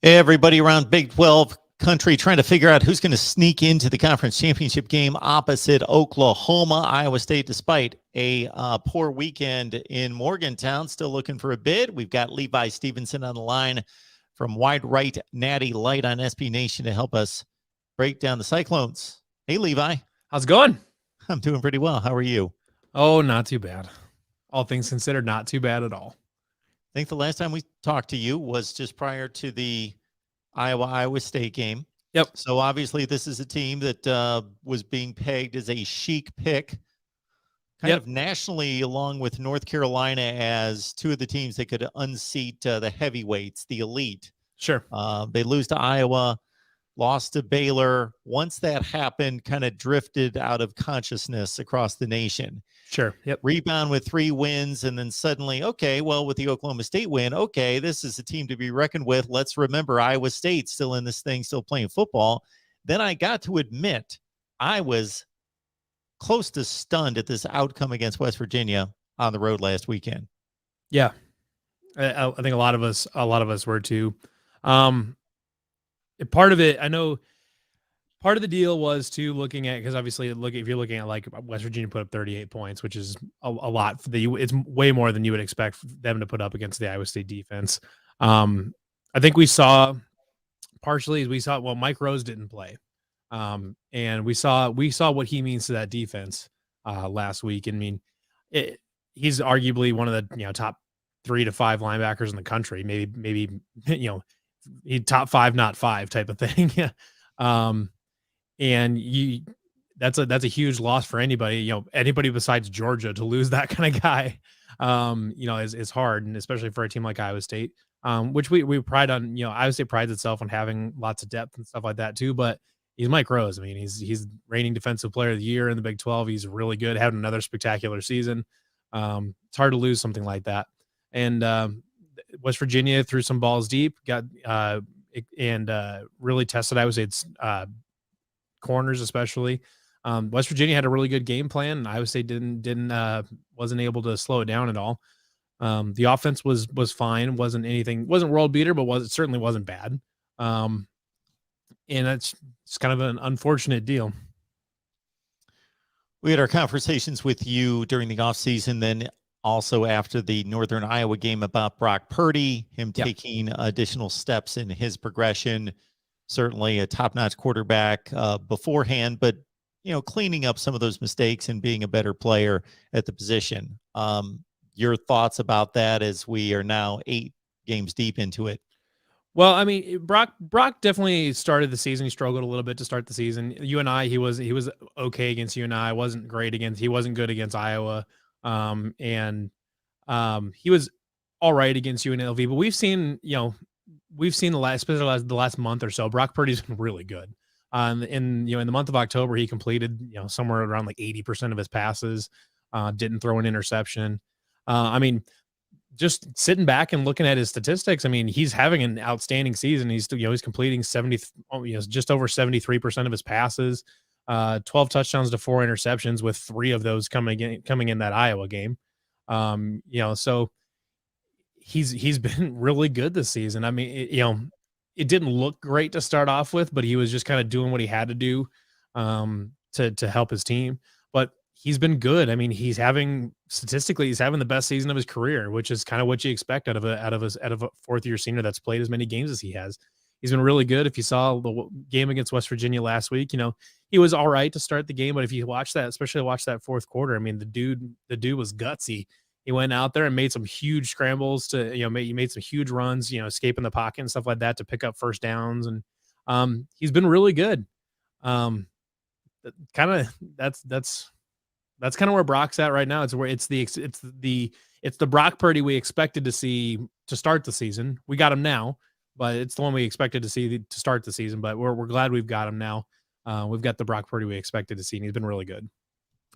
Everybody around Big 12 country trying to figure out who's going to sneak into the conference championship game opposite Oklahoma. Iowa State, despite a poor weekend in Morgantown, still looking for a bid. We've got Levi Stevenson on the line from wide right Natty Lite on SB Nation to help us break down the Cyclones. Hey, Levi. How's it going? I'm doing pretty well. How are you? Oh, not too bad. All things considered, not too bad at all. I think the last time we talked to you was just prior to the Iowa State game. Yep. So obviously this is a team that was being pegged as a chic pick kind of nationally, along with North Carolina, as two of the teams that could unseat the heavyweights, the elite. Sure. They lose to Iowa, lost to Baylor. Once that happened, kind of drifted out of consciousness across the nation. Sure. Yep. Rebound with 3 wins, and then suddenly, okay, well, with the Oklahoma State win, okay, this is a team to be reckoned with. Let's remember Iowa State still in this thing, still playing football. Then I got to admit, I was close to stunned at this outcome against West Virginia on the road last weekend. Yeah, I think a lot of us were too. Part of it, I know. Part of the deal was too looking at, because obviously if you're looking at like West Virginia put up 38 points, which is a lot. It's way more than you would expect them to put up against the Iowa State defense. I think we saw Mike Rose didn't play, and we saw what he means to that defense last week. I mean, he's arguably one of the top 3 to 5 linebackers in the country, maybe he top 5, not 5 type of thing. And that's a huge loss for anybody, anybody besides Georgia to lose that kind of guy, is hard. And especially for a team like Iowa State, which we pride on, Iowa State prides itself on having lots of depth and stuff like that too. But he's Mike Rose. I mean, he's reigning defensive player of the year in the Big 12. He's really good, having another spectacular season. It's hard to lose something like that. And West Virginia threw some balls deep, really tested Iowa State's corners, especially. West Virginia had a really good game plan, and Iowa State wasn't able to slow it down at all. The offense was fine, wasn't world beater, but certainly wasn't bad. And it's kind of an unfortunate deal. We had our conversations with you during the offseason, then also after the Northern Iowa game about Brock Purdy, him taking additional steps in his progression. Certainly a top-notch quarterback beforehand, but, cleaning up some of those mistakes and being a better player at the position. Your thoughts about that as we are now 8 games deep into it? Well, I mean, Brock definitely started the season. He struggled a little bit to start the season. UNI, he was okay against UNI. He wasn't good against Iowa. He was all right against UNLV, but we've seen the last month or so, Brock Purdy's been really good. In the month of October, he completed, somewhere around like 80% of his passes, didn't throw an interception. I mean, just sitting back and looking at his statistics, I mean, he's having an outstanding season. He's he's completing just over 73% of his passes, 12 touchdowns to 4 interceptions, with 3 of those coming in that Iowa game. So he's been really good this season. I mean, it didn't look great to start off with, but he was just kind of doing what he had to do to help his team. But he's been good. I mean, he's having the best season of his career, which is kind of what you expect out of a fourth-year senior that's played as many games as he has. He's been really good. If you saw the game against West Virginia last week, he was all right to start the game. But if you watch that, especially watch that fourth quarter, I mean, the dude was gutsy. He went out there and made some huge scrambles he made some huge runs, escaping the pocket and stuff like that to pick up first downs. And he's been really good. That's kind of where Brock's at right now. It's the Brock Purdy we expected to see to start the season. We got him now, but it's the one we expected to see to start the season. But we're glad we've got him now. We've got the Brock Purdy we expected to see, and he's been really good.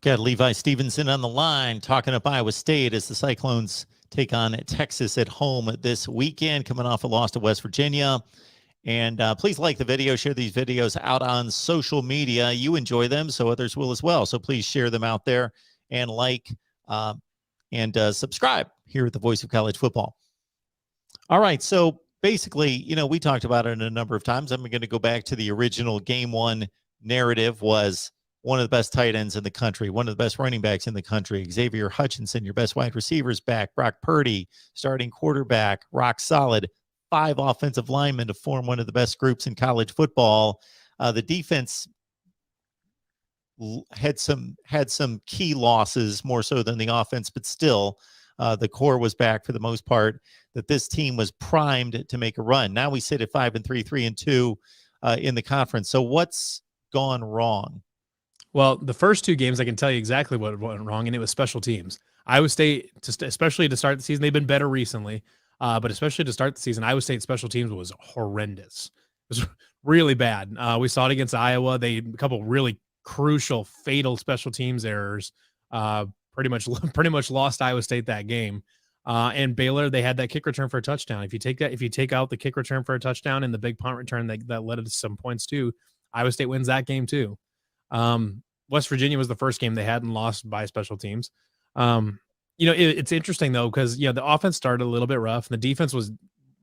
Got Levi Stevenson on the line talking up Iowa State as the Cyclones take on Texas at home this weekend, coming off a loss to West Virginia. And please like the video, share these videos out on social media. You enjoy them, so others will as well. So please share them out there and and subscribe here at the Voice of College Football. All right, so basically, we talked about it a number of times. I'm going to go back to the original game one narrative was one of the best tight ends in the country, one of the best running backs in the country, Xavier Hutchinson, your best wide receivers back, Brock Purdy, starting quarterback, rock solid, 5 offensive linemen to form one of the best groups in college football. The defense had some key losses more so than the offense, but still the core was back for the most part, that this team was primed to make a run. Now we sit at 5-3, 3-2 in the conference. So what's gone wrong? Well, the first 2 games, I can tell you exactly what went wrong, and it was special teams. Iowa State, especially to start the season, they've been better recently, but especially to start the season, Iowa State special teams was horrendous. It was really bad. We saw it against Iowa. A couple really crucial, fatal special teams errors. Pretty much lost Iowa State that game. And Baylor, they had that kick return for a touchdown. If you take out the kick return for a touchdown and the big punt return that led to some points too, Iowa State wins that game too. West Virginia was the first game they hadn't lost by special teams. It's interesting though, because the offense started a little bit rough and the defense was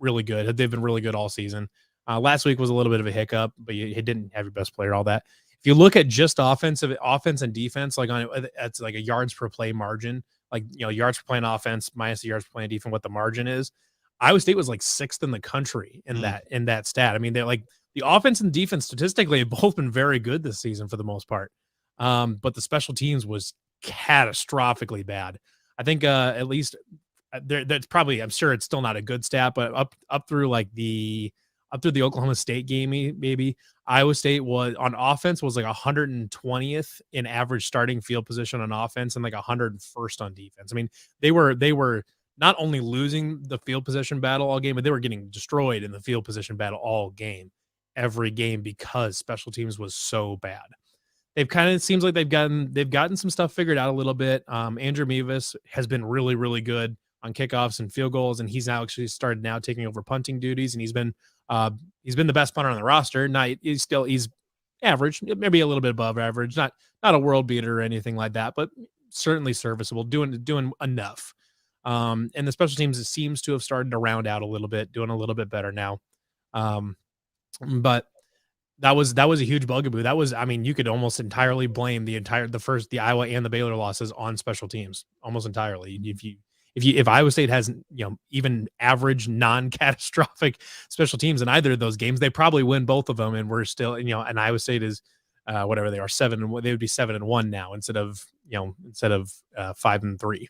really good. They've been really good all season. Last week was a little bit of a hiccup, but you didn't have your best player, all that. If you look at just offense and defense, like it's like a yards per play margin, like yards per play on offense minus the yards per play on defense, what the margin is. Iowa State was like 6th in the country in that stat. I mean, they're like the offense and defense statistically have both been very good this season for the most part. But the special teams was catastrophically bad. I think at least that's probably, I'm sure it's still not a good stat, but up through the Oklahoma State game, maybe Iowa State was on offense was like 120th in average starting field position on offense and like 101st on defense. I mean, they were not only losing the field position battle all game, but they were getting destroyed in the field position battle all game, every game, because special teams was so bad. They've kind of seems like they've gotten some stuff figured out a little bit. Andrew Mevis has been really, really good on kickoffs and field goals, and he's now actually started now taking over punting duties, and he's been the best punter on the roster. He's average, maybe a little bit above average, not a world beater or anything like that, but certainly serviceable, doing enough. And the special teams seems to have started to round out a little bit, doing a little bit better now. But that was a huge bugaboo. You could almost entirely blame the Iowa and the Baylor losses on special teams, almost entirely. If Iowa State has even average non-catastrophic special teams in either of those games, they probably win both of them, and we're still and Iowa State is whatever they are, 7 and they would be 7-1 now instead of 5-3.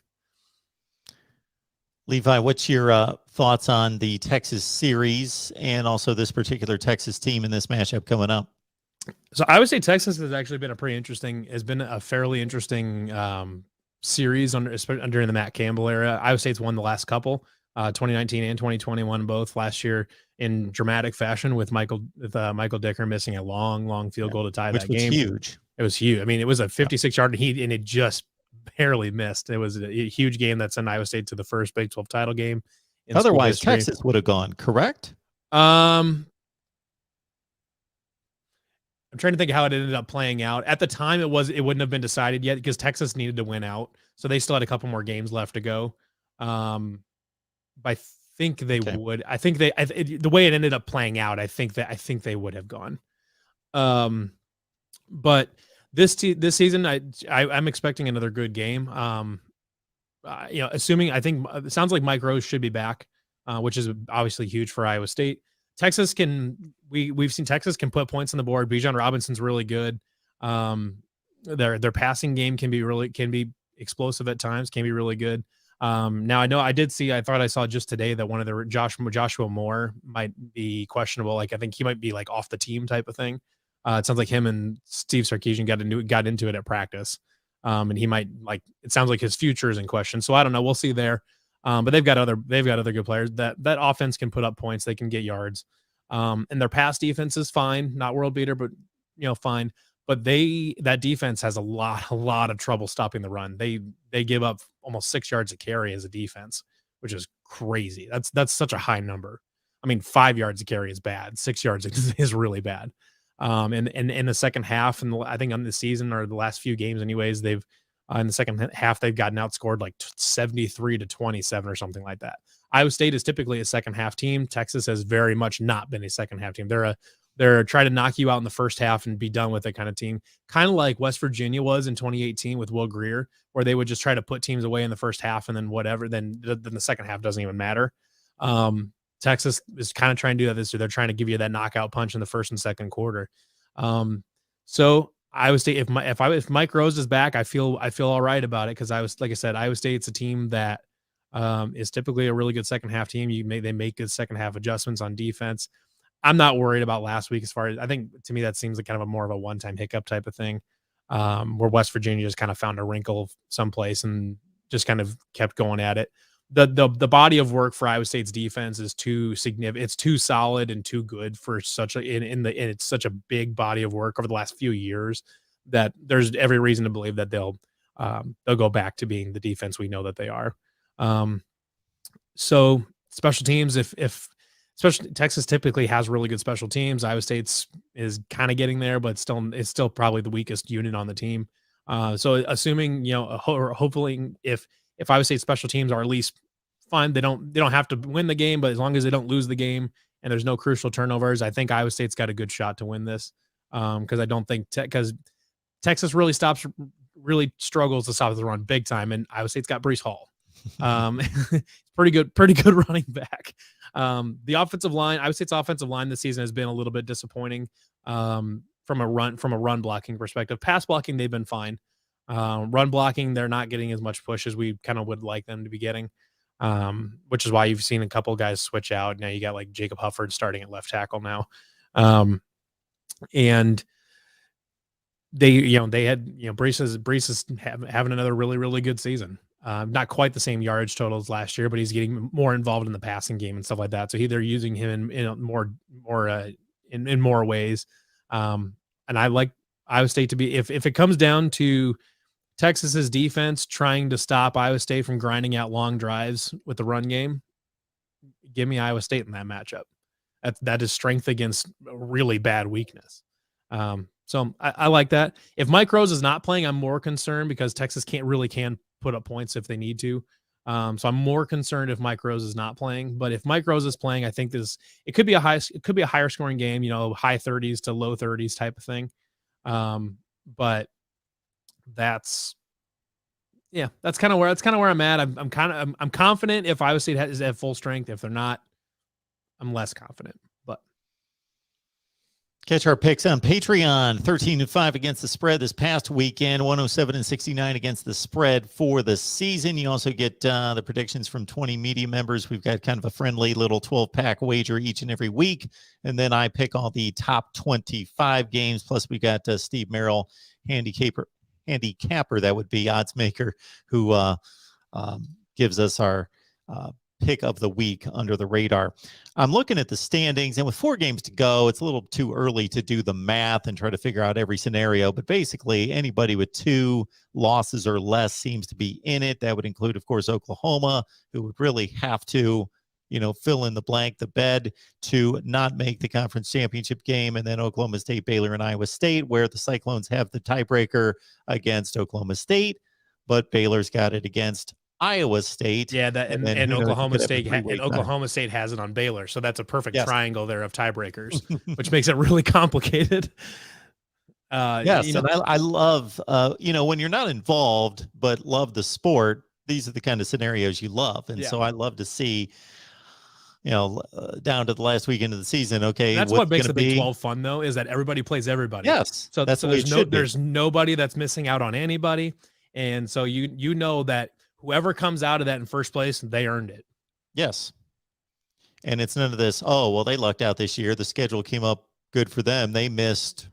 Levi, what's your thoughts on the Texas series and also this particular Texas team in this matchup coming up? So I would say Texas has actually been a fairly interesting series during the Matt Campbell era. Iowa State's won the last couple, 2019 and 2021, both last year in dramatic fashion with Michael Dicker missing a long field goal to tie that game. Huge. It was huge. I mean, it was a 56-yard and it just barely missed. It was a huge game that sent Iowa State to the first Big 12 title game. Otherwise, Texas would have gone, correct? I'm trying to think of how it ended up playing out. At the time, it wouldn't have been decided yet because Texas needed to win out, so they still had a couple more games left to go. But I think they would. I think the way it ended up playing out, I think they would have gone. But this season, I'm expecting another good game. Assuming it sounds like Mike Rose should be back, which is obviously huge for Iowa State. Texas we've seen Texas can put points on the board. Bijan Robinson's really good. Their passing game can be explosive at times, can be really good. Now I thought I saw just today that one of the Joshua Moore might be questionable. Like I think he might be like off the team type of thing. It sounds like him and Steve Sarkisian got into it at practice. And he might it sounds like his future is in question. So I don't know. We'll see there. But they've got other good players that offense can put up points. They can get yards. And their pass defense is fine, not world beater, but fine. But that defense has a lot of trouble stopping the run. They give up almost 6 yards a carry as a defense, which is crazy. That's such a high number. I mean, 5 yards a carry is bad. 6 yards is really bad. And in the second half, and I think on the season or the last few games, anyways, they've in the second half they've gotten outscored like 73-27 or something like that. Iowa State is typically a second half team. Texas has very much not been a second half team. They're trying to knock you out in the first half and be done with it kind of team. Kind of like West Virginia was in 2018 with Will Grier, where they would just try to put teams away in the first half and then whatever, then the second half doesn't even matter. Texas is kind of trying to do that this year. They're trying to give you that knockout punch in the first and second quarter. So Iowa State, if Mike Rose is back, I feel all right about it, because like I said, Iowa State's a team that is typically a really good second half team. They make good second half adjustments on defense. I'm not worried about last week, as far as, I think, to me, that seems like kind of a more of a one-time hiccup type of thing, where West Virginia just kind of found a wrinkle someplace and just kind of kept going at it. The body of work for Iowa State's defense is too significant. It's too solid and too good for such it's such a big body of work over the last few years that there's every reason to believe that they'll go back to being the defense we know that they are. So special teams, especially Texas typically has really good special teams. Iowa State's is kind of getting there, but it's still probably the weakest unit on the team. So assuming, hopefully if Iowa State special teams are at least fine, they don't have to win the game, but as long as they don't lose the game and there's no crucial turnovers, I think Iowa State's got a good shot to win this. Because I don't think because Texas really struggles to stop the run big time, and Iowa State's got Breece Hall. Pretty good running back. The offensive line, Iowa State's offensive line this season has been a little bit disappointing from a run blocking perspective. Pass blocking, they've been fine. Run blocking, they're not getting as much push as we kind of would like them to be getting, which is why you've seen a couple guys switch out. Now you got like Jacob Hufford starting at left tackle now. And they had, Breece is having another really, really good season. Not quite the same yardage totals last year, but he's getting more involved in the passing game and stuff like that. So they're using him in more ways. And I like Iowa State to be, if it comes down to Texas's defense trying to stop Iowa State from grinding out long drives with the run game, give me Iowa State in that matchup. That is strength against really bad weakness. So I like that. If Mike Rose is not playing, I'm more concerned, because Texas can put up points if they need to. So I'm more concerned if Mike Rose is not playing. But if Mike Rose is playing, I think it could be a higher scoring game, high 30s to low 30s type of thing. But that's kind of where I'm at. I'm confident if Iowa State is at full strength. If they're not, I'm less confident. But catch our picks on Patreon. 13-5 against the spread this past weekend, 107-69 against the spread for the season. You also get the predictions from 20 media members. We've got kind of a friendly little 12-pack wager each and every week. And then I pick all the top 25 games. Plus we got Steve Merrill, handicapper, that would be odds maker, who gives us our pick of the week under the radar. I'm looking at the standings, and with 4 games to go, it's a little too early to do the math and try to figure out every scenario. But basically, anybody with 2 losses or less seems to be in it. That would include, of course, Oklahoma, who would really have to, fill in the blank, the bed, to not make the conference championship game. And then Oklahoma State, Baylor, and Iowa State, where the Cyclones have the tiebreaker against Oklahoma State, but Baylor's got it against Iowa State. Yeah, and Oklahoma State has it on Baylor, so that's a perfect triangle there of tiebreakers, which makes it really complicated. Yes, and I love when you're not involved but love the sport. These are the kind of scenarios you love, and so I love to see. Down to the last weekend of the season. Okay, that's what makes the Big 12 fun, though, is that everybody plays everybody. Yes, so there's nobody that's missing out on anybody, and so you know that whoever comes out of that in first place, they earned it. Yes, and it's none of this. Oh, well, they lucked out this year. The schedule came up good for them. They missed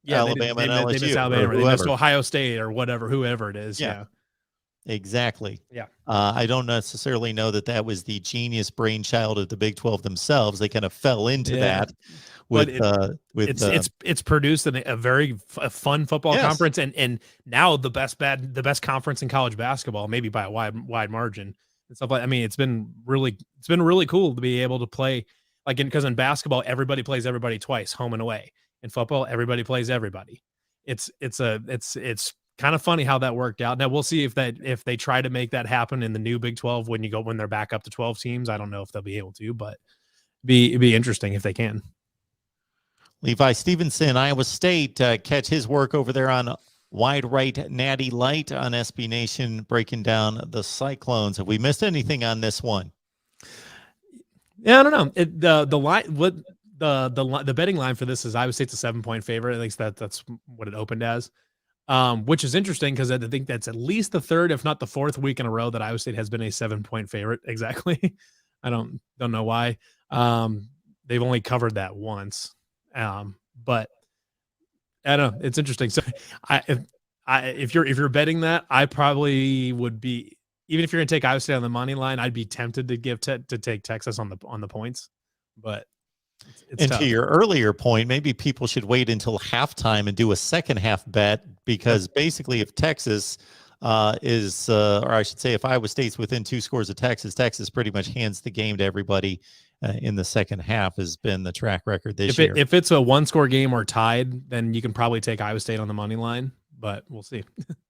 Alabama and LSU. They missed Alabama. They missed Ohio State or whoever it is. Yeah. Exactly. Yeah. I don't necessarily know that was the genius brainchild of the Big 12 themselves. They kind of fell into that it's produced a very fun football conference, and now the best conference in college basketball, maybe by a wide margin and stuff like. I mean, it's been really cool to be able to play because in basketball everybody plays everybody twice, home and away. In football, everybody plays everybody. It's kind of funny how that worked out. Now we'll see if they try to make that happen in the new Big 12 when they're back up to 12 teams. I don't know if they'll be able to, but it'd be interesting if they can. Levi Stevenson, Iowa State, catch his work over there on Wide Right Natty Lite on SB Nation, breaking down the Cyclones. Have we missed anything on this one? Yeah, I don't know. The betting line for this is Iowa State's a 7-point favorite. At least that's what it opened as, which is interesting because I think that's at least the third, if not the fourth week in a row that Iowa State has been a 7-point favorite. Exactly. I don't know why. They've only covered that once, but I don't know. It's interesting. So if you're betting that, I probably would be, even if you're going to take Iowa State on the money line, I'd be tempted to take Texas on the points, but it's tough. To your earlier point, maybe people should wait until halftime and do a second half bet, because basically if Texas or I should say if Iowa State's within 2 scores of Texas pretty much hands the game to everybody in the second half, has been the track record this year. If it's a 1-score game or tied, then you can probably take Iowa State on the money line, but we'll see.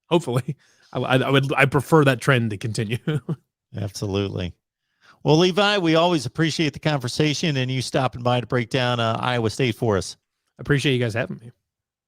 Hopefully. I prefer that trend to continue. Absolutely. Well, Levi, we always appreciate the conversation and you stopping by to break down Iowa State for us. I appreciate you guys having me.